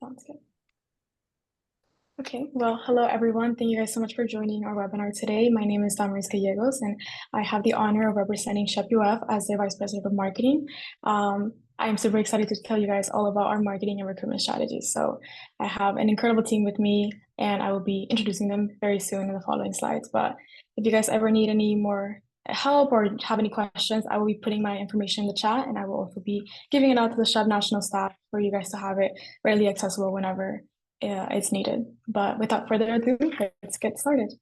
Sounds good. Okay, well, hello everyone. Thank you guys so much for joining our webinar today. My name is Damaris Gallegos, and I have the honor of representing SHEP-UF as the Vice President of Marketing. I'm super excited to tell you guys all about our marketing and recruitment strategies. So I have an incredible team with me, and I will be introducing them very soon in the following slides. But if you guys ever need any more help or have any questions, I will be putting my information in the chat, and I will also be giving it out to the SHEP national staff for you guys to have it readily accessible whenever it's needed. But without further ado, let's get started.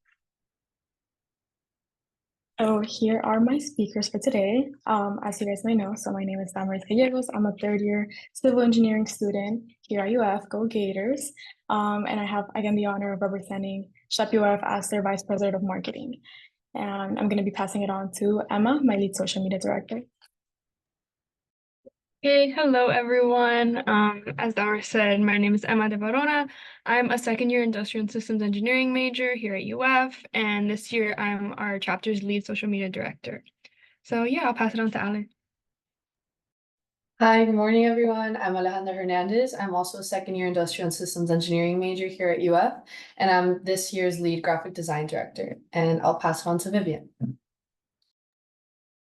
So here are my speakers for today. As you guys may know, so my name is Damaris Gallegos. I'm a third-year civil engineering student here at UF, Go Gators. And I have, again, the honor of representing SHEP-UF as their Vice President of Marketing. And I'm going to be passing it on to Emma, my lead social media director. Hey, hello everyone. As Dara said, my name is Emma de Varona. I'm a second-year industrial and systems engineering major here at UF, and this year I'm our chapter's lead social media director. So yeah, I'll pass it on to Ale. Hi, good morning, everyone. I'm Alejandra Hernandez. I'm also a second-year industrial and systems engineering major here at UF, and I'm this year's lead graphic design director. And I'll pass it on to Vivian.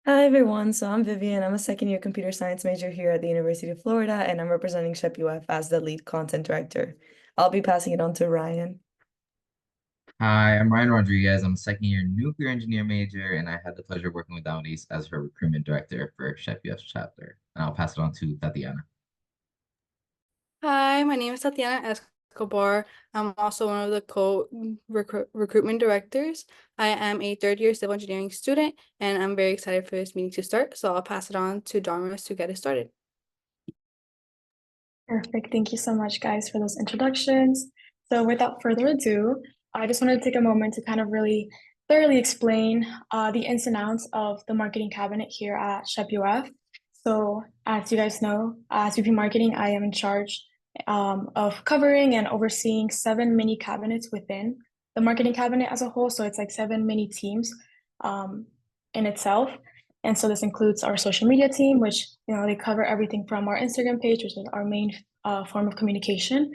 Hi everyone, so I'm Vivian. I'm a second-year computer science major here at the University of Florida, and I'm representing SHEP-UF as the lead content director. I'll be passing it on to Ryan. Hi, I'm Ryan Rodriguez. I'm a second-year nuclear engineer major, and I had the pleasure of working with Damaris as her recruitment director for SHEP-UF's chapter. And I'll pass it on to Tatiana. Hi, my name is Tatiana Escobar. I'm also one of the co-recruitment directors. I am a third-year civil engineering student, and I'm very excited for this meeting to start. So I'll pass it on to Dharmas to get it started. Perfect. Thank you so much, guys, for those introductions. So without further ado, I just wanted to take a moment to kind of really thoroughly explain the ins and outs of the marketing cabinet here at SHEP-UF. So as you guys know, as VP Marketing, I am in charge of covering and overseeing 7 mini cabinets within the marketing cabinet as a whole. So it's like 7 mini teams in itself. And so this includes our social media team, which, they cover everything from our Instagram page, which is our main form of communication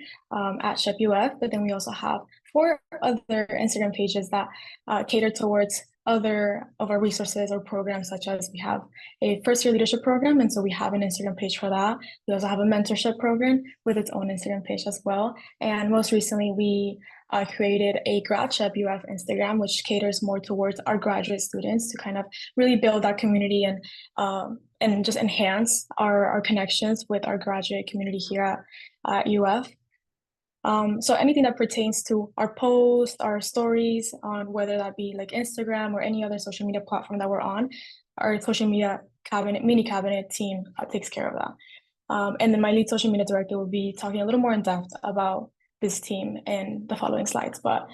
at SHEP-UF. But then we also have 4 other Instagram pages that cater towards other of our resources or programs, such as we have a first-year leadership program, and so we have an Instagram page for that. We also have a mentorship program with its own Instagram page as well. And most recently, we created a grad SHEP-UF Instagram, which caters more towards our graduate students to kind of really build that community and just enhance our connections with our graduate community here at UF. So anything that pertains to our posts, our stories, on whether that be like Instagram or any other social media platform that we're on, our social media mini cabinet team takes care of that. And then my lead social media director will be talking a little more in depth about this team in the following slides. But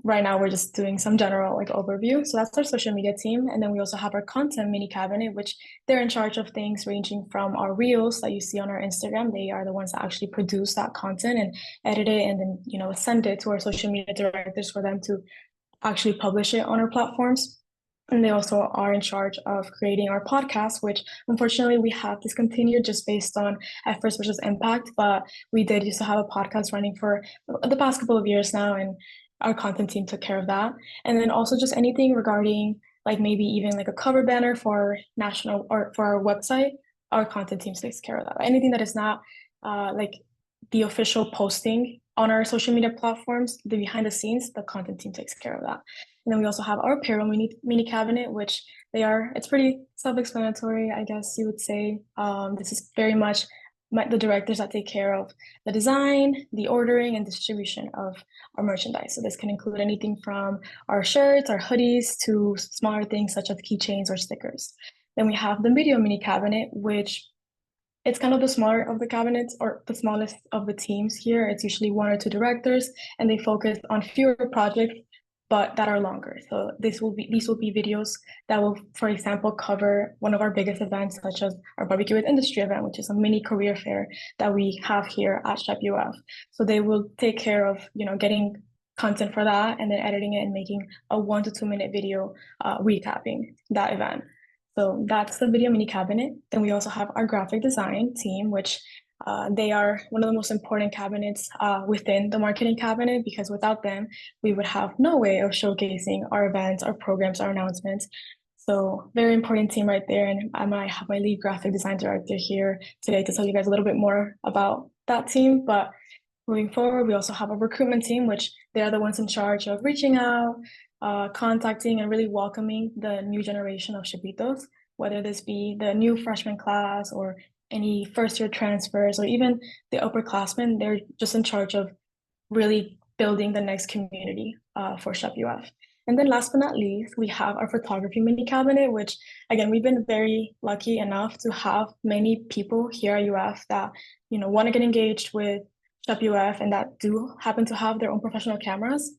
right now we're just doing some general overview. So that's our social media team. And then we also have our content mini cabinet, which they're in charge of things ranging from our reels that you see on our Instagram. They are the ones that actually produce that content and edit it and then, send it to our social media directors for them to actually publish it on our platforms. And they also are in charge of creating our podcast, which unfortunately we have discontinued just based on efforts versus impact. But we did used to have a podcast running for the past couple of years now, and our content team took care of that. And then also just anything regarding maybe even a cover banner for national or for our website, our content team takes care of that. Anything that is not the official posting on our social media platforms, the behind the scenes, the content team takes care of that. And then we also have our payroll mini cabinet, which it's pretty self-explanatory, I guess you would say. This is very much the directors that take care of the design, the ordering, and distribution of our merchandise. So this can include anything from our shirts, our hoodies, to smaller things such as keychains or stickers. Then we have the video mini cabinet, which it's kind of the smaller of the cabinets or the smallest of the teams here. It's usually 1 or 2 directors, and they focus on fewer projects, but that are longer. So these will be videos that will, for example, cover one of our biggest events, such as our Barbecue with Industry event, which is a mini career fair that we have here at SHEP-UF. So they will take care of, getting content for that and then editing it and making a 1 to 2 minute video recapping that event. So that's the video mini cabinet. Then we also have our graphic design team, which They are one of the most important cabinets within the marketing cabinet, because without them, we would have no way of showcasing our events, our programs, our announcements. So very important team right there. And I might have my lead graphic design director here today to tell you guys a little bit more about that team. But moving forward, we also have a recruitment team, which they are the ones in charge of reaching out, contacting, and really welcoming the new generation of Chapitos, whether this be the new freshman class or any first year transfers or even the upperclassmen. They're just in charge of really building the next community for Shep UF. And then last but not least, we have our photography mini cabinet, which again, we've been very lucky enough to have many people here at UF that, want to get engaged with Shep UF and that do happen to have their own professional cameras.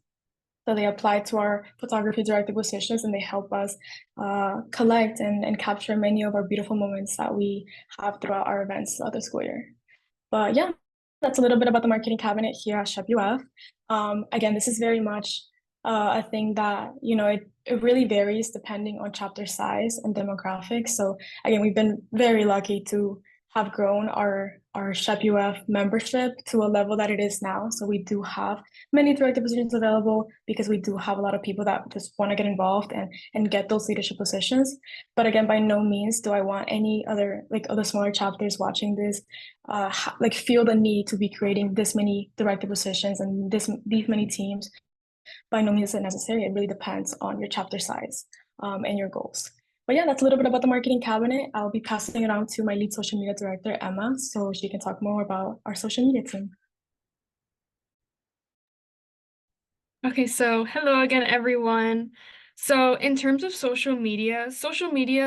So they apply to our photography director positions and they help us collect and capture many of our beautiful moments that we have throughout our events throughout the school year. But yeah, that's a little bit about the marketing cabinet here at Shep UF. Again, this is very much a thing that, it really varies depending on chapter size and demographics. So again, we've been very lucky to have grown our Shep UF membership to a level that it is now. So we do have many director positions available because we do have a lot of people that just want to get involved and get those leadership positions. But again, by no means do I want any other smaller chapters watching this feel the need to be creating this many director positions and these many teams. By no means is it necessary. It really depends on your chapter size and your goals. But yeah, that's a little bit about the marketing cabinet. I'll be passing it on to my lead social media director, Emma, so she can talk more about our social media team. Okay, so hello again, everyone. So in terms of social media,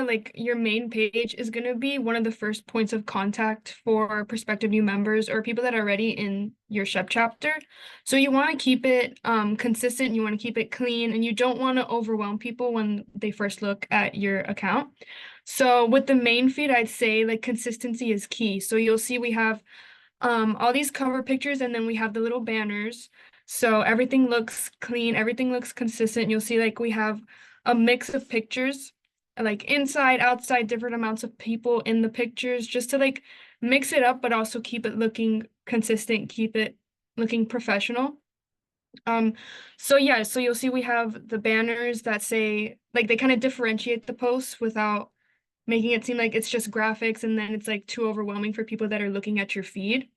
like your main page is going to be one of the first points of contact for prospective new members or people that are already in your Shep chapter. So you want to keep it consistent, you want to keep it clean, and you don't want to overwhelm people when they first look at your account. So with the main feed, I'd say like consistency is key. So you'll see we have all these cover pictures and then we have the little banners. So everything looks clean, everything looks consistent. You'll see like we have a mix of pictures, like inside, outside, different amounts of people in the pictures, just to like mix it up, but also keep it looking consistent, keep it looking professional. So yeah, so you'll see we have the banners that say, like they kind of differentiate the posts without making it seem like it's just graphics and then it's like too overwhelming for people that are looking at your feed.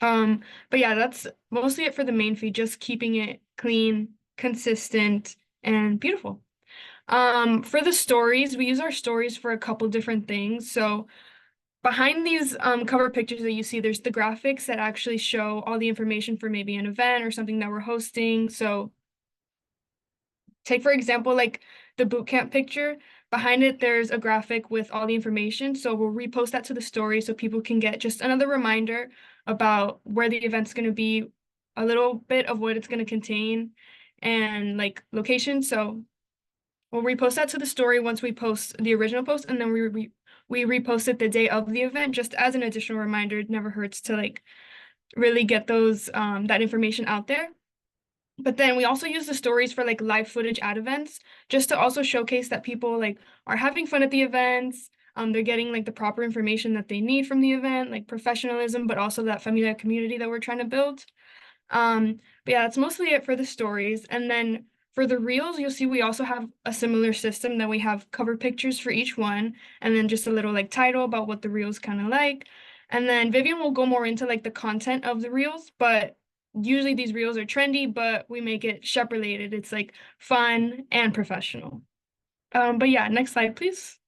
But yeah, that's mostly it for the main feed, just keeping it clean, consistent, and beautiful. For the stories, we use our stories for a couple different things. So behind these cover pictures that you see, there's the graphics that actually show all the information for maybe an event or something that we're hosting. So take, for example, like the boot camp picture. Behind it, there's a graphic with all the information. So we'll repost that to the story so people can get just another reminder about where the event's going to be, a little bit of what it's going to contain, and like location. So we'll repost that to the story once we post the original post, and then we repost it the day of the event just as an additional reminder. It never hurts to like really get those that information out there. But then we also use the stories for like live footage at events, just to also showcase that people like are having fun at the events. They're getting like the proper information that they need from the event, like professionalism, but also that familiar community that we're trying to build. But yeah, that's mostly it for the stories. And then for the reels, you'll see we also have a similar system that we have cover pictures for each one, and then just a little like title about what the reels kind of like. And then Vivian will go more into like the content of the reels, but usually these reels are trendy, but we make it Shep related. It's like fun and professional. But yeah, next slide, please.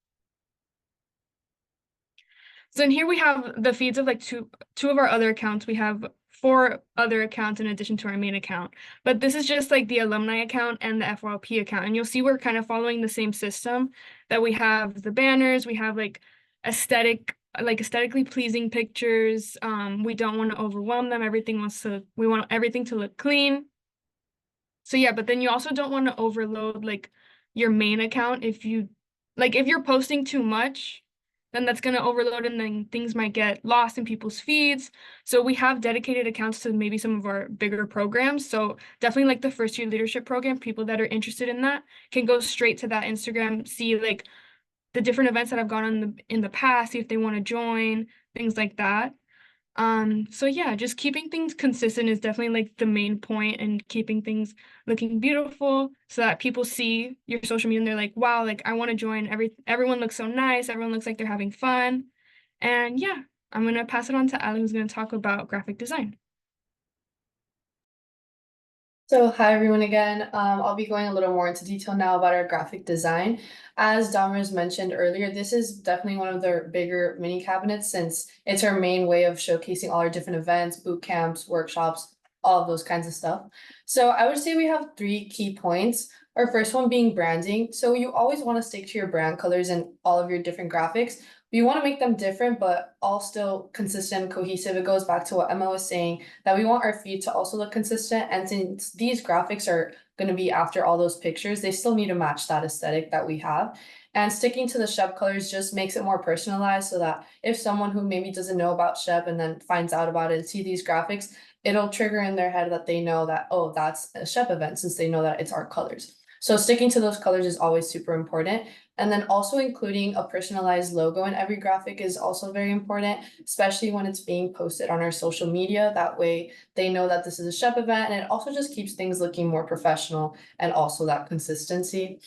So in here we have the feeds of like two of our other accounts. We have 4 other accounts in addition to our main account. But this is just like the alumni account and the FYP account. And you'll see we're kind of following the same system, that we have the banners, we have like aesthetically pleasing pictures. We don't want to overwhelm them. We want everything to look clean. So yeah, but then you also don't want to overload like your main account. If you're posting too much, then that's going to overload and then things might get lost in people's feeds. So we have dedicated accounts to maybe some of our bigger programs. So definitely like the first year leadership program, people that are interested in that can go straight to that Instagram, see like the different events that I've gone on in the past, see if they want to join, things like that. So yeah, just keeping things consistent is definitely like the main point, and keeping things looking beautiful so that people see your social media and they're like, wow, like I want to join. Everyone looks so nice, everyone looks like they're having fun. And yeah, I'm gonna pass it on to Ali, who's gonna talk about graphic design. So hi everyone again. I'll be going a little more into detail now about our graphic design. As Damaris mentioned earlier, this is definitely one of their bigger mini cabinets since it's our main way of showcasing all our different events, boot camps, workshops, all of those kinds of stuff. So I would say we have three key points. Our first one being branding. So you always want to stick to your brand colors in all of your different graphics. You want to make them different, but all still consistent, cohesive. It goes back to what Emma was saying, that we want our feed to also look consistent. And since these graphics are going to be after all those pictures, they still need to match that aesthetic that we have. And sticking to the Shep colors just makes it more personalized so that if someone who maybe doesn't know about Shep and then finds out about it and see these graphics, it'll trigger in their head that they know that, oh, that's a Shep event, since they know that it's our colors. So sticking to those colors is always super important. And then also including a personalized logo in every graphic is also very important, especially when it's being posted on our social media. That way they know that this is a Shep event, and it also just keeps things looking more professional and also that consistency.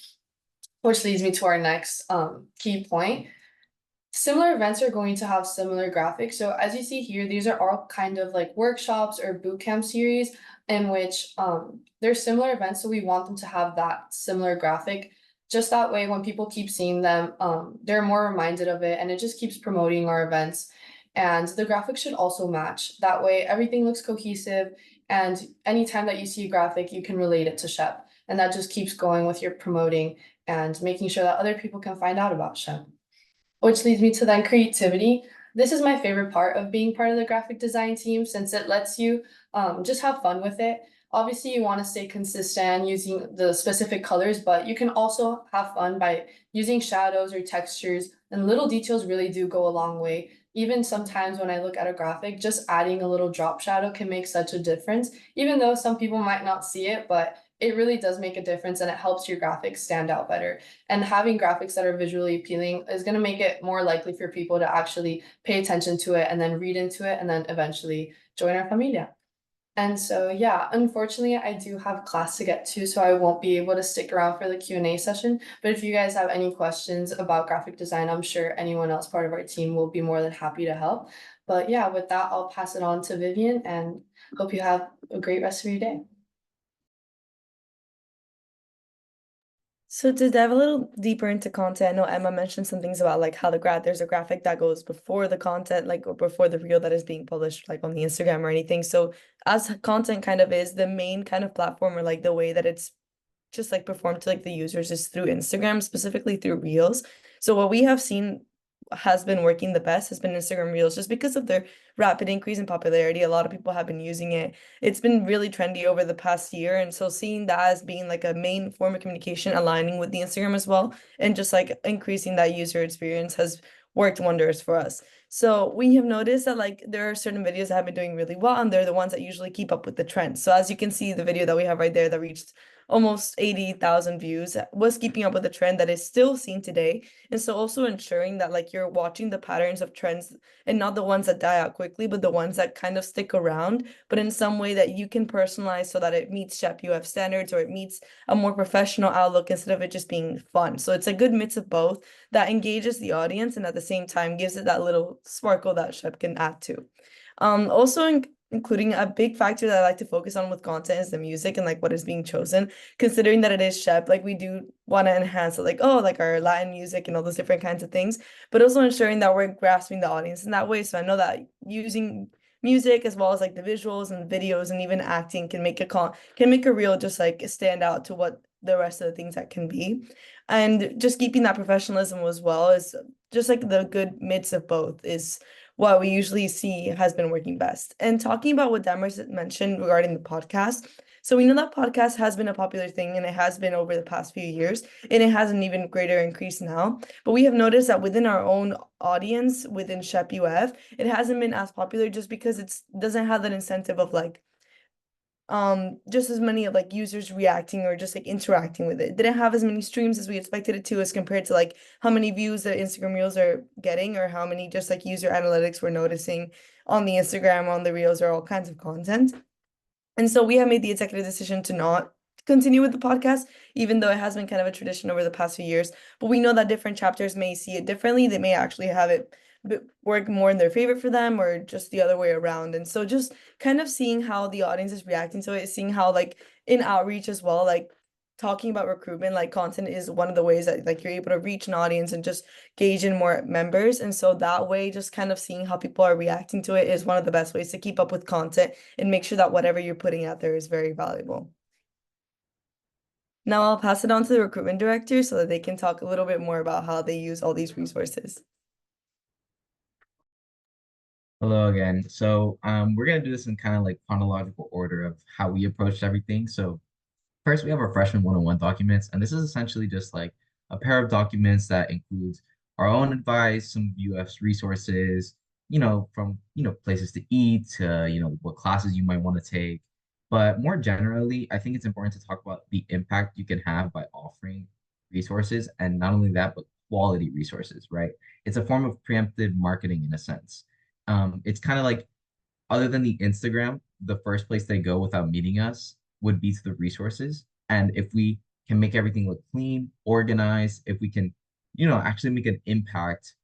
Which leads me to our next key point. Similar events are going to have similar graphics. So as you see here, these are all kind of like workshops or bootcamp series in which they're similar events. So we want them to have that similar graphic. Just that way, when people keep seeing them, they're more reminded of it, and it just keeps promoting our events. And the graphics should also match. That way, everything looks cohesive. And anytime that you see a graphic, you can relate it to Shep. And that just keeps going with your promoting and making sure that other people can find out about Shep. Which leads me to then creativity. This is my favorite part of being part of the graphic design team since it lets you just have fun with it. Obviously, you want to stay consistent using the specific colors, but you can also have fun by using shadows or textures, and little details really do go a long way. Even sometimes when I look at a graphic, just adding a little drop shadow can make such a difference, even though some people might not see it, but it really does make a difference and it helps your graphics stand out better. And having graphics that are visually appealing is going to make it more likely for people to actually pay attention to it and then read into it and then eventually join our familia. And so, yeah, unfortunately, I do have class to get to, so I won't be able to stick around for the Q&A session. But if you guys have any questions about graphic design, I'm sure anyone else part of our team will be more than happy to help. But yeah, with that, I'll pass it on to Vivian and hope you have a great rest of your day. So to dive a little deeper into content, I know Emma mentioned some things about like how there's a graphic that goes before the content, like or before the reel that is being published, like on the Instagram or anything. So as content kind of is the main kind of platform, or like the way that it's just like performed to like the users is through Instagram, specifically through Reels. So what we have seen has been working the best has been Instagram Reels, just because of their rapid increase in popularity. A lot of people have been using it. It's been really trendy over the past year. And so seeing that as being like a main form of communication, aligning with the Instagram as well, and just like increasing that user experience has worked wonders for us. So we have noticed that like there are certain videos that have been doing really well, and they're the ones that usually keep up with the trends. So as you can see, the video that we have right there that reached almost 80,000 views was keeping up with the trend that is still seen today. And so also ensuring that like you're watching the patterns of trends, and not the ones that die out quickly, but the ones that kind of stick around, but in some way that you can personalize so that it meets Shep UF standards, or it meets a more professional outlook instead of it just being fun. So it's a good mix of both that engages the audience and at the same time gives it that little sparkle that Shep can add to. Also including a big factor that I like to focus on with content is the music and like what is being chosen, considering that it is Shep. Like we do want to enhance it, like, oh, like our Latin music and all those different kinds of things, but also ensuring that we're grasping the audience in that way. So I know that using music as well as like the visuals and videos and even acting can make a reel just like stand out to what the rest of the things that can be. And just keeping that professionalism as well is just like the good mix of both is what we usually see has been working best. And talking about what Damaris mentioned regarding the podcast, so we know that podcast has been a popular thing, and it has been over the past few years, and it has an even greater increase now. But we have noticed that within our own audience, within Shep UF, it hasn't been as popular just because it doesn't have that incentive of like just as many like users reacting or just like interacting with it. It didn't have as many streams as we expected it to, as compared to like how many views the Instagram Reels are getting, or how many just like user analytics we're noticing on the Instagram, on the Reels, or all kinds of content. And so we have made the executive decision to not continue with the podcast, even though it has been kind of a tradition over the past few years. But we know that different chapters may see it differently. They may actually have it work more in their favor for them, or just the other way around. And so just kind of seeing how the audience is reacting to it, seeing how like in outreach as well, like talking about recruitment, like content is one of the ways that like you're able to reach an audience and just gauge in more members. And so that way, just kind of seeing how people are reacting to it is one of the best ways to keep up with content and make sure that whatever you're putting out there is very valuable. Now I'll pass it on to the recruitment director so that they can talk a little bit more about how they use all these resources. Hello again. So we're gonna do this in kind of like chronological order of how we approached everything. So first we have our freshman 101 documents, and this is essentially just like a pair of documents that includes our own advice, some UF's resources, from places to eat to what classes you might want to take. But more generally, I think it's important to talk about the impact you can have by offering resources, and not only that, but quality resources, right? It's a form of preemptive marketing in a sense. It's kind of like, other than the Instagram, the first place they go without meeting us would be to the resources. And if we can make everything look clean, organized, if we can, actually make an impact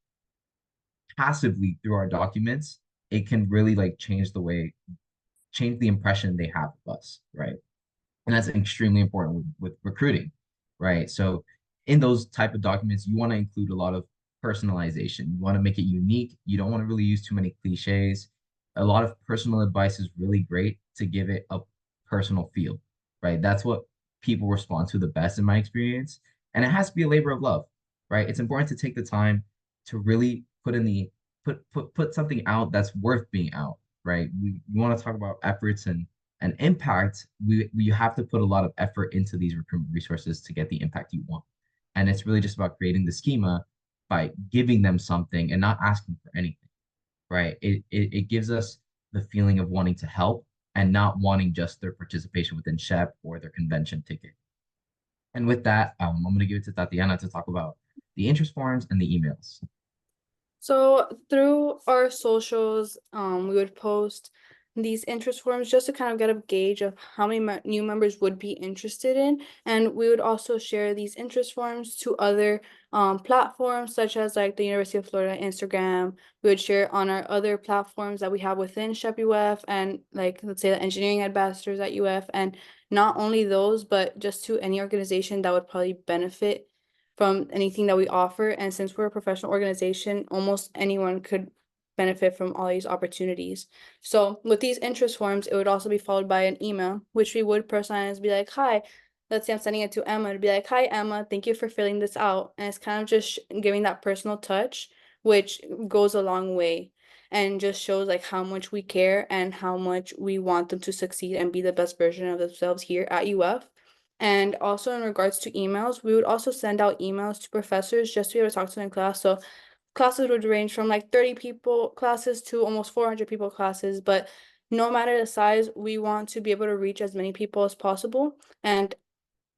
passively through our documents, it can really like change the impression they have of us, right? And that's extremely important with recruiting, right? So in those type of documents, you want to include a lot of personalization. You want to make it unique. You don't want to really use too many cliches. A lot of personal advice is really great to give it a personal feel, right? That's what people respond to the best in my experience. And it has to be a labor of love, right? It's important to take the time to really put something out that's worth being out, right? We want to talk about efforts and impact. You have to put a lot of effort into these recruitment resources to get the impact you want. And it's really just about creating the schema by giving them something and not asking for anything, right? It gives us the feeling of wanting to help and not wanting just their participation within SHEP or their convention ticket. And with that, I'm going to give it to Tatiana to talk about the interest forms and the emails. So through our socials, we would post these interest forms just to kind of get a gauge of how many new members would be interested in. And we would also share these interest forms to other platforms, such as like the University of Florida Instagram. We would share on our other platforms that we have within SHEP UF, and like, let's say, the engineering ambassadors at UF. And not only those, but just to any organization that would probably benefit from anything that we offer. And since we're a professional organization, almost anyone could benefit from all these opportunities. So with these interest forms, it would also be followed by an email, which we would personalize, be like, hi, let's say I'm sending it to Emma, to be like, hi, Emma, thank you for filling this out. And it's kind of just giving that personal touch, which goes a long way and just shows like how much we care and how much we want them to succeed and be the best version of themselves here at UF. And also in regards to emails, we would also send out emails to professors just to be able to talk to them in class. So classes would range from like 30 people classes to almost 400 people classes. But no matter the size, we want to be able to reach as many people as possible. And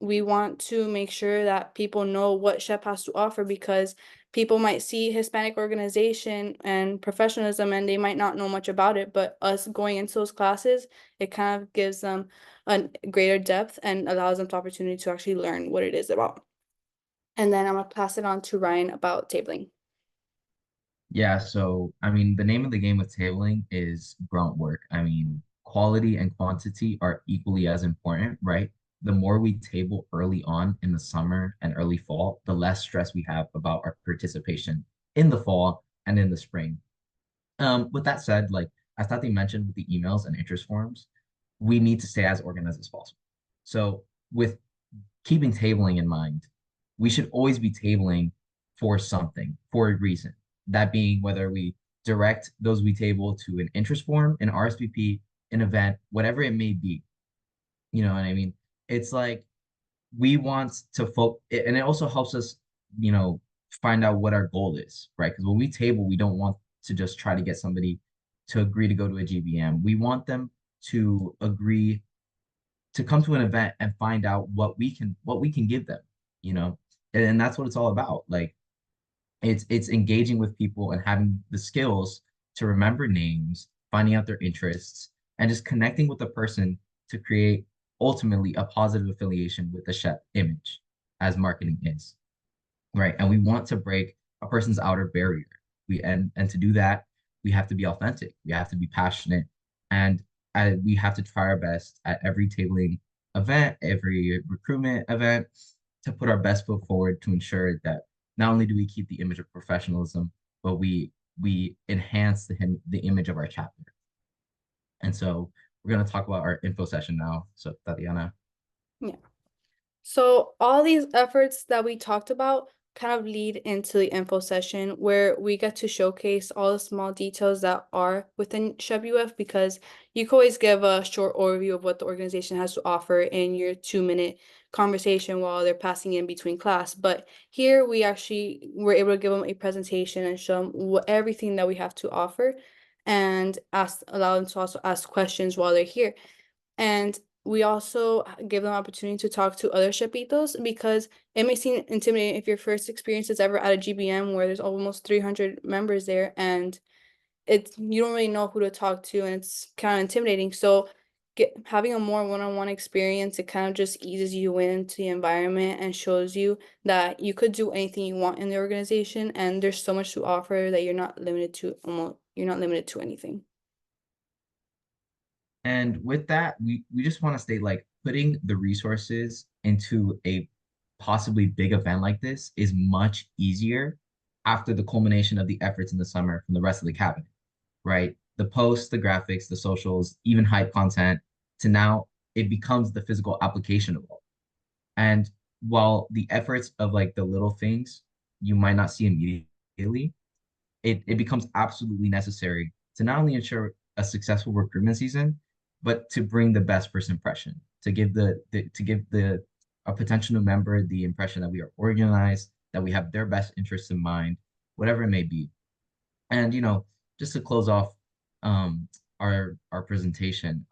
we want to make sure that people know what SHEP has to offer, because people might see Hispanic organization and professionalism and they might not know much about it, but us going into those classes, it kind of gives them a greater depth and allows them the opportunity to actually learn what it is about. And then I'm gonna pass it on to Ryan about tabling. Yeah, so I mean, the name of the game with tabling is grunt work. I mean, quality and quantity are equally as important, right? The more we table early on in the summer and early fall, the less stress we have about our participation in the fall and in the spring. With that said, like as Tati mentioned with the emails and interest forms, we need to stay as organized as possible. So with keeping tabling in mind, we should always be tabling for something, for a reason. That being whether we direct those we table to an interest form, an RSVP, an event, whatever it may be. You know what I mean? It's like we want to focus, and it also helps us, find out what our goal is, right? Because when we table, we don't want to just try to get somebody to agree to go to a GBM. We want them to agree to come to an event and find out what we can give them, you know, and that's what it's all about. Like it's engaging with people and having the skills to remember names, finding out their interests, and just connecting with the person to create ultimately a positive affiliation with the chef image, as marketing is, right? And we want to break a person's outer barrier. And to do that, we have to be authentic. We have to be passionate, and we have to try our best at every tabling event, every recruitment event, to put our best foot forward to ensure that not only do we keep the image of professionalism, but we enhance the image of our chapter. And so we're going to talk about our info session now. So Tatiana. Yeah. So all these efforts that we talked about kind of lead into the info session where we get to showcase all the small details that are within Chef UF, because you can always give a short overview of what the organization has to offer in your 2-minute conversation while they're passing in between class. But here we actually were able to give them a presentation and show them everything that we have to offer, and allow them to also ask questions while they're here. And we also give them opportunity to talk to other Chapitos, because it may seem intimidating if your first experience is ever at a GBM where there's almost 300 members there, and you don't really know who to talk to, and it's kind of intimidating. So having a more one-on-one experience, it kind of just eases you into the environment and shows you that you could do anything you want in the organization, and there's so much to offer that you're not limited to anything. And with that, we just want to state, like, putting the resources into a possibly big event like this is much easier after the culmination of the efforts in the summer from the rest of the cabinet, right? The posts, the graphics, the socials, even hype content, to now it becomes the physical application of all. And while the efforts of like the little things you might not see immediately, it becomes absolutely necessary to not only ensure a successful recruitment season, but to bring the best first impression, to give the a potential new member the impression that we are organized, that we have their best interests in mind, whatever it may be. And just to close off our presentation,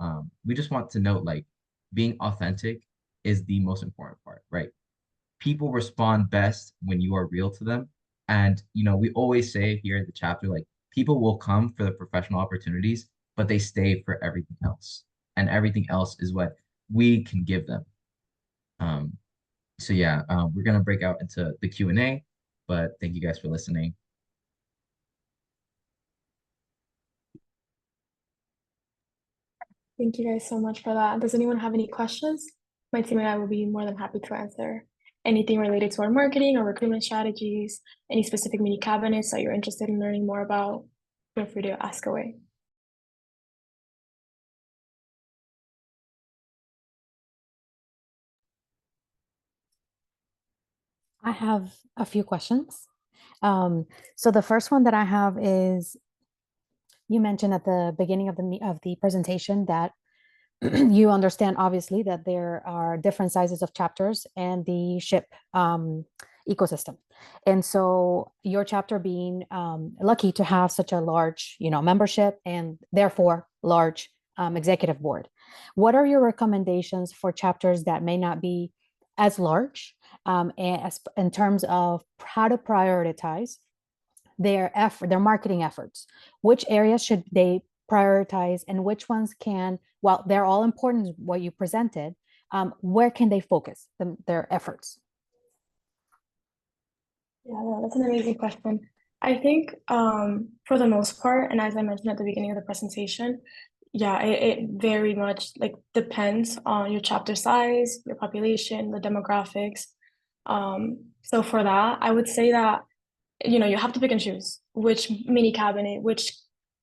we just want to note, like, being authentic is the most important part, right? People respond best when you are real to them. And we always say here at the chapter, like, people will come for the professional opportunities, but they stay for everything else. And everything else is what we can give them. So yeah, we're gonna break out into the Q&A, but thank you guys for listening. Thank you guys so much for that. Does anyone have any questions? My team and I will be more than happy to answer anything related to our marketing or recruitment strategies, any specific mini cabinets that you're interested in learning more about. Feel free to ask away. I have a few questions. So the first one that I have is, you mentioned at the beginning of the presentation that you understand obviously that there are different sizes of chapters and the ship ecosystem. And so your chapter being lucky to have such a large, membership and therefore large executive board. What are your recommendations for chapters that may not be as large, in terms of how to prioritize their marketing efforts? Which areas should they prioritize, and which ones can, while they're all important, what you presented, where can they focus their efforts? Yeah, that's an amazing question. I think for the most part, and as I mentioned at the beginning of the presentation, yeah, it very much like depends on your chapter size, your population, the demographics. So for that, I would say that you have to pick and choose which mini cabinet, which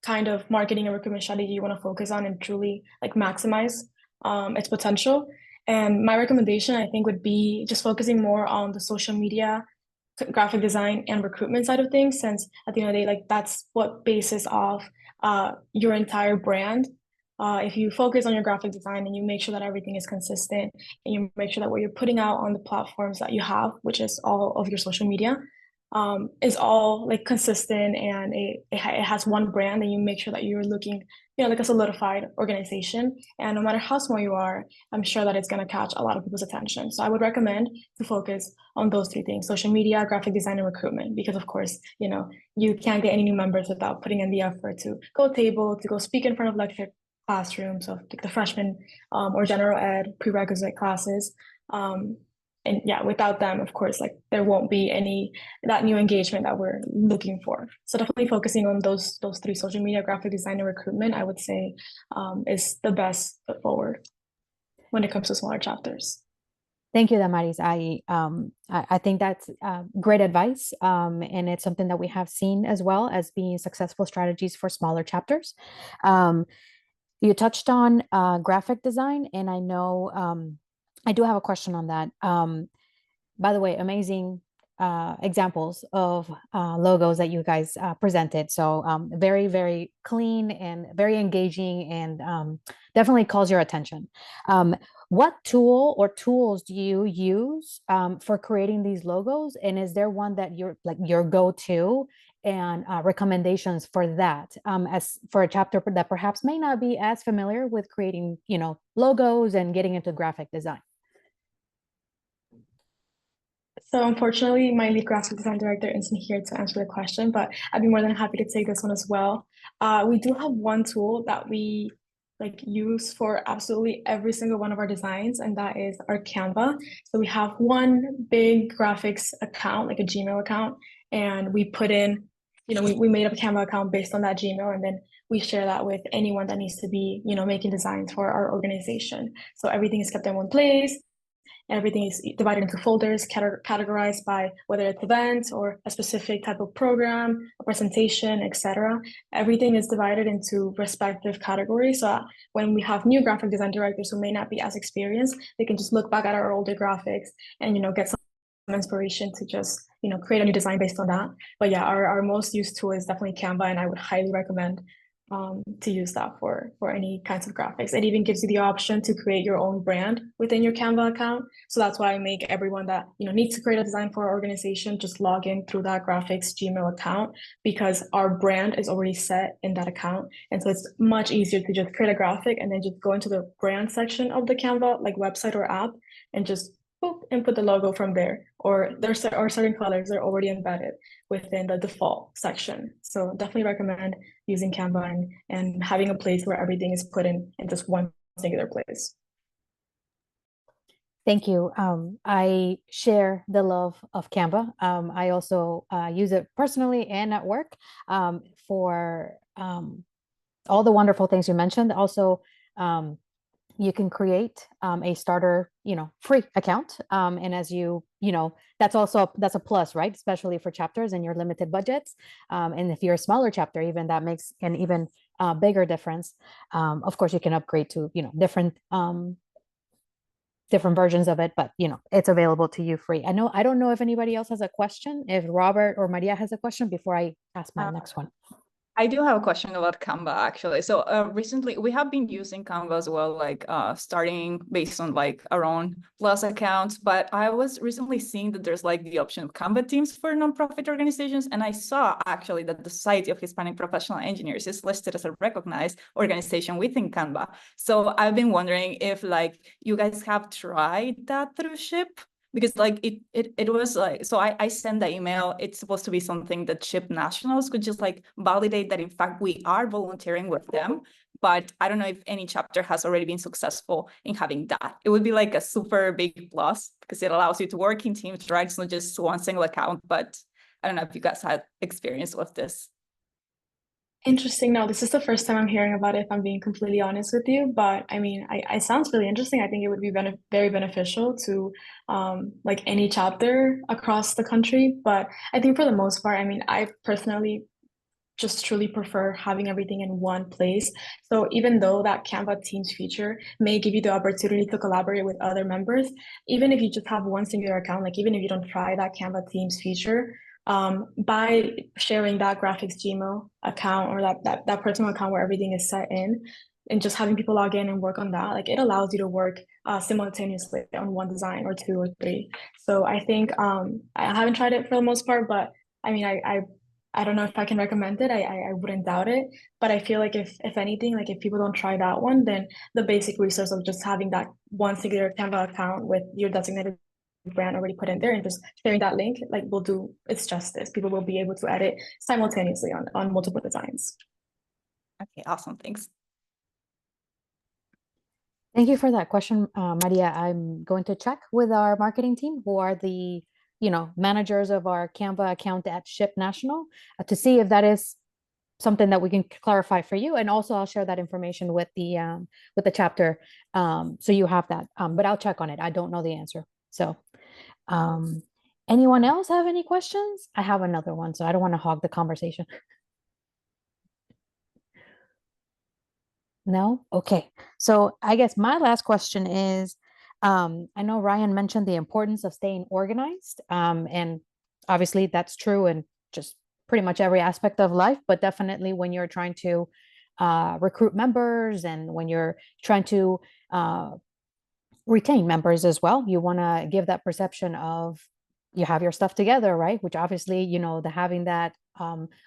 kind of marketing and recruitment strategy you want to focus on and truly like maximize its potential. And my recommendation, I think, would be just focusing more on the social media, graphic design, and recruitment side of things, since at the end of the day, like, that's what bases off your entire brand. If you focus on your graphic design and you make sure that everything is consistent, and you make sure that what you're putting out on the platforms that you have, which is all of your social media, is all like consistent and it has one brand, and you make sure that you're looking, like a solidified organization. And no matter how small you are, I'm sure that it's going to catch a lot of people's attention. So I would recommend to focus on those three things: social media, graphic design, and recruitment. Because of course, you can't get any new members without putting in the effort to go table, to go speak in front of lecture classrooms, so like the freshman or general ed prerequisite classes. And yeah, without them, of course, like there won't be that new engagement that we're looking for. So definitely focusing on those three: social media, graphic design, and recruitment, I would say is the best foot forward when it comes to smaller chapters. Thank you, Damaris. I think that's great advice, and it's something that we have seen as well as being successful strategies for smaller chapters. You touched on graphic design, and I know I do have a question on that. By the way, amazing examples of logos that you guys presented. So very, very clean and very engaging, and definitely calls your attention. What tool or tools do you use for creating these logos? And is there one that you're like your go-to, and recommendations for that as for a chapter that perhaps may not be as familiar with creating, logos and getting into graphic design? So unfortunately, my lead graphic design director isn't here to answer the question, but I'd be more than happy to take this one as well. We do have one tool that we use for absolutely every single one of our designs, and that is our Canva. So we have one big graphics account, like a Gmail account, and we put in, we made up a Canva account based on that Gmail, and then we share that with anyone that needs to be, making designs for our organization. So everything is kept in one place. Everything is divided into folders, categorized by whether it's events or a specific type of program, a presentation, etc. Everything is divided into respective categories. So when we have new graphic design directors who may not be as experienced, they can just look back at our older graphics and get some inspiration to just create a new design based on that. But yeah, our most used tool is definitely Canva, and I would highly recommend to use that for any kinds of graphics. It even gives you the option to create your own brand within your Canva account. So that's why I make everyone that needs to create a design for our organization just log in through that graphics Gmail account, because our brand is already set in that account. And so it's much easier to just create a graphic and then just go into the brand section of the Canva, like website or app, and just boop, input the logo from there. Or there's certain colors that are already embedded within the default section. So definitely recommend using Canva and having a place where everything is put in just one singular place. Thank you. I share the love of Canva. I also use it personally and at work for all the wonderful things you mentioned. Also, you can create a starter, free account. And as that's a plus, right? Especially for chapters and your limited budgets. And if you're a smaller chapter, even that makes an even bigger difference. Of course, you can upgrade to, different versions of it, but it's available to you free. I don't know if anybody else has a question, if Robert or Maria has a question before I ask my next one. I do have a question about Canva, actually. So recently we have been using Canva as well, starting based on our own Plus accounts. But I was recently seeing that there's the option of Canva teams for nonprofit organizations. And I saw actually that the Society of Hispanic Professional Engineers is listed as a recognized organization within Canva. So I've been wondering if you guys have tried that through SHIP. Because it was so I sent the email. It's supposed to be something that SHIP nationals could just validate that in fact we are volunteering with them. But I don't know if any chapter has already been successful in having that. It would be a super big plus because it allows you to work in teams, right? It's not just one single account. But I don't know if you guys had experience with this. Interesting. No, this is the first time I'm hearing about it, if I'm being completely honest with you. But I mean, it sounds really interesting. I think it would be very beneficial to any chapter across the country. But I think for the most part, I mean, I personally just truly prefer having everything in one place. So even though that Canva Teams feature may give you the opportunity to collaborate with other members, even if you just have one singular account, even if you don't try that Canva Teams feature, by sharing that graphics Gmail account or that personal account where everything is set in, and just having people log in and work on that, it allows you to work simultaneously on one design or two or three. So I think I haven't tried it for the most part, but I mean, I don't know if I can recommend it. I wouldn't doubt it, but I feel like if anything, like if people don't try that one, then the basic resource of just having that one singular Canva account with your designated brand already put in there and just sharing that link, like will do its justice. People will be able to edit simultaneously on multiple designs. Okay, awesome. Thanks. Thank you for that question, Maria. I'm going to check with our marketing team, who are the managers of our Canva account at Ship National, to see if that is something that we can clarify for you. And also I'll share that information with the chapter, so you have that. But I'll check on it. I don't know the answer. So anyone else have any questions? I have another one, so I don't want to hog the conversation. No? Okay. So I guess my last question is, I know Ryan mentioned the importance of staying organized. And obviously that's true in just pretty much every aspect of life, but definitely when you're trying to recruit members and when you're trying to retain members as well, you want to give that perception of you have your stuff together, right? Which obviously, the having that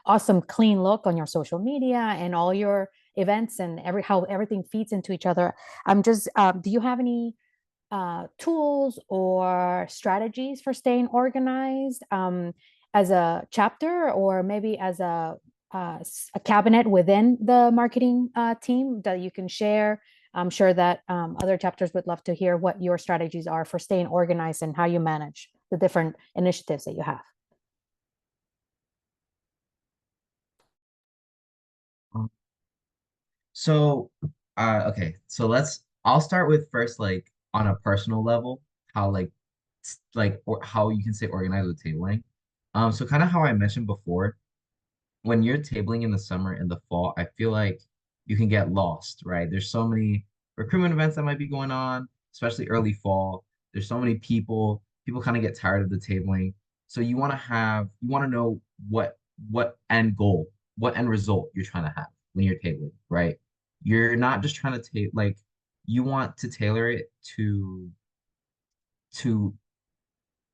awesome clean look on your social media and all your events and how everything feeds into each other. I'm just do you have any tools or strategies for staying organized, as a chapter or maybe as a cabinet within the marketing team that you can share? I'm sure that other chapters would love to hear what your strategies are for staying organized and how you manage the different initiatives that you have. So, okay, so I'll start with first, like on a personal level, how or how you can say organized with tabling. So kind of how I mentioned before, when you're tabling in the summer and the fall, I feel like you can get lost, right? There's so many recruitment events that might be going on, especially early fall. There's so many people kind of get tired of the tabling. So you want to know what end goal, what end result you're trying to have when you're tabling, right? You're not just trying to you want to tailor it to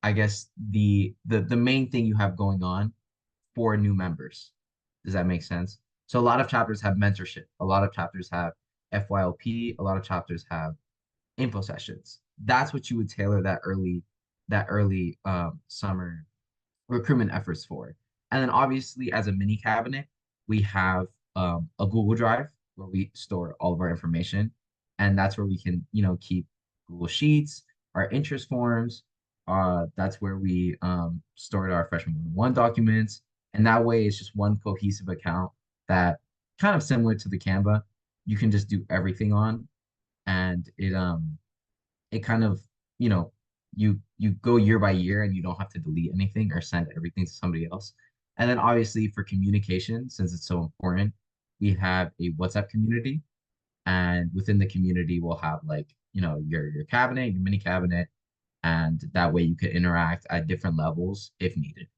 I guess the main thing you have going on for new members. Does that make sense? So a lot of chapters have mentorship. A lot of chapters have FYLP. A lot of chapters have info sessions. That's what you would tailor that early summer recruitment efforts for. And then obviously as a mini cabinet, we have a Google Drive where we store all of our information. And that's where we can, keep Google Sheets, our interest forms. That's where we stored our freshman 101 documents. And that way it's just one cohesive account that kind of similar to the Canva, you can just do everything on. And it kind of, you go year by year and you don't have to delete anything or send everything to somebody else. And then obviously for communication, since it's so important, we have a WhatsApp community. And within the community, we'll have your cabinet, your mini cabinet, and that way you could interact at different levels if needed.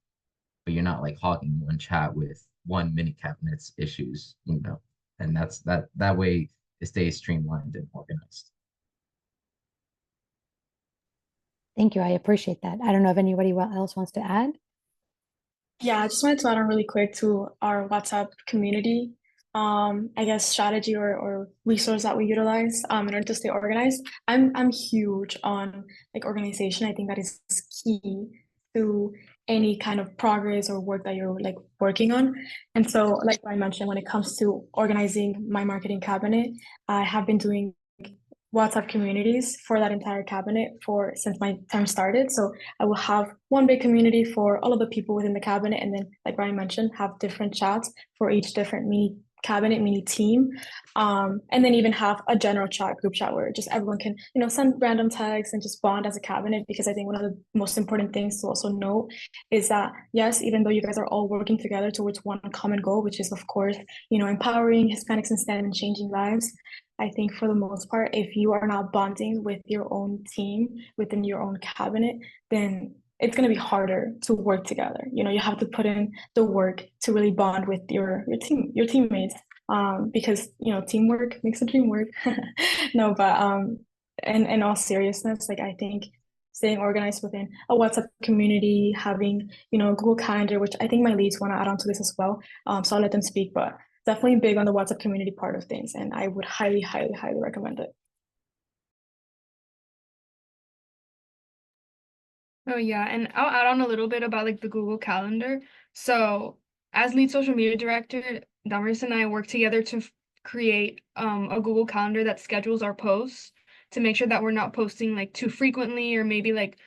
But you're not like hogging one chat with one mini cabinet's issues, and that way it stays streamlined and organized. Thank you. I appreciate that. I don't know if anybody else wants to add. Yeah, I just wanted to add on really quick to our WhatsApp community. I guess strategy or resource that we utilize in order to stay organized. I'm huge on like organization. I think that is key to any kind of progress or work that you're like working on. And so, like I mentioned, when it comes to organizing my marketing cabinet, I have been doing WhatsApp communities for that entire cabinet since my term started. So I will have one big community for all of the people within the cabinet, and then, like Brian mentioned, have different chats for each different mini cabinet, mini team, and then even have a general group chat where just everyone can, send random tags and just bond as a cabinet. Because I think one of the most important things to also note is that yes, even though you guys are all working together towards one common goal, which is of course, empowering Hispanics in STEM and changing lives. I think for the most part, if you are not bonding with your own team within your own cabinet, then it's going to be harder to work together. You have to put in the work to really bond with your teammates, because teamwork makes the dream work. No, but in all seriousness, like I think staying organized within a WhatsApp community, having, Google Calendar, which I think my leads want to add on to this as well. So I'll let them speak, but definitely big on the WhatsApp community part of things. And I would highly, highly, highly recommend it. Oh yeah, and I'll add on a little bit about like the Google Calendar. So as lead social media director, Damaris and I work together to create a Google Calendar that schedules our posts to make sure that we're not posting like too frequently or maybe like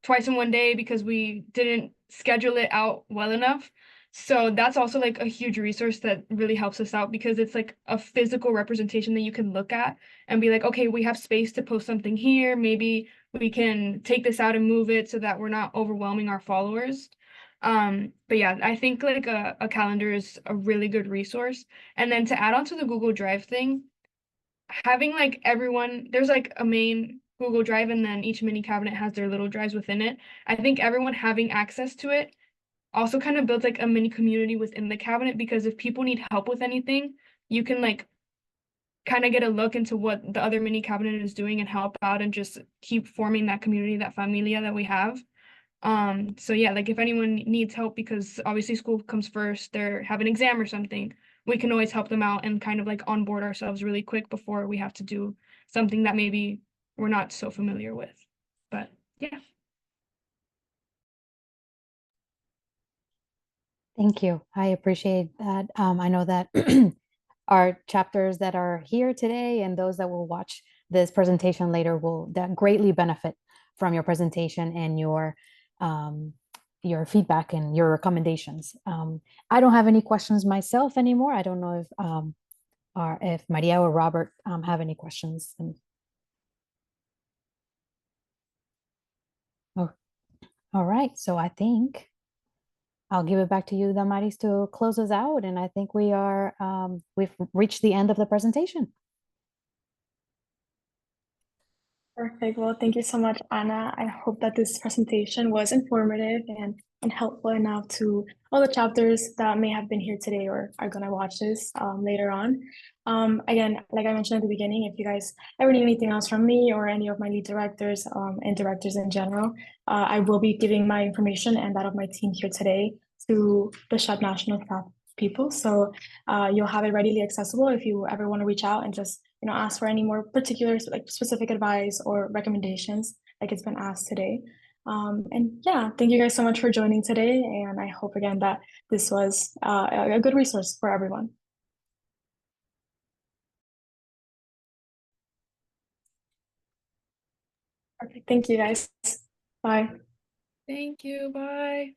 twice in one day because we didn't schedule it out well enough. So that's also like a huge resource that really helps us out because it's like a physical representation that you can look at and be like, okay, we have space to post something here. Maybe we can take this out and move it so that we're not overwhelming our followers. But yeah, I think like a calendar is a really good resource. And then to add on to the Google Drive thing, having like everyone, there's like a main Google Drive and then each mini cabinet has their little drives within it. I think everyone having access to it also kind of builds like a mini community within the cabinet because if people need help with anything, you can like kind of get a look into what the other mini cabinet is doing and help out and just keep forming that community, that familia that we have. So yeah, like if anyone needs help because obviously school comes first, they're have an exam or something, we can always help them out and kind of like onboard ourselves really quick before we have to do something that maybe we're not so familiar with. But yeah. Thank you. I appreciate that. I know that our chapters that are here today and those that will watch this presentation later will that greatly benefit from your presentation and your feedback and your recommendations. I don't have any questions myself anymore. I don't know if Maria or Robert have any questions. Oh, all right. So I think I'll give it back to you, Damaris, to close us out. And I think we've reached the end of the presentation. Perfect. Well, thank you so much, Anna. I hope that this presentation was informative and helpful enough to all the chapters that may have been here today or are going to watch this later on. Again, like I mentioned at the beginning, if you guys ever need anything else from me or any of my lead directors and directors in general, I will be giving my information and that of my team here today to the SHUT National staff people. So you'll have it readily accessible if you ever want to reach out and just ask for any more particular like specific advice or recommendations like it's been asked today. And yeah, thank you guys so much for joining today. And I hope again that this was a good resource for everyone. Perfect. Thank you guys. Bye. Thank you. Bye.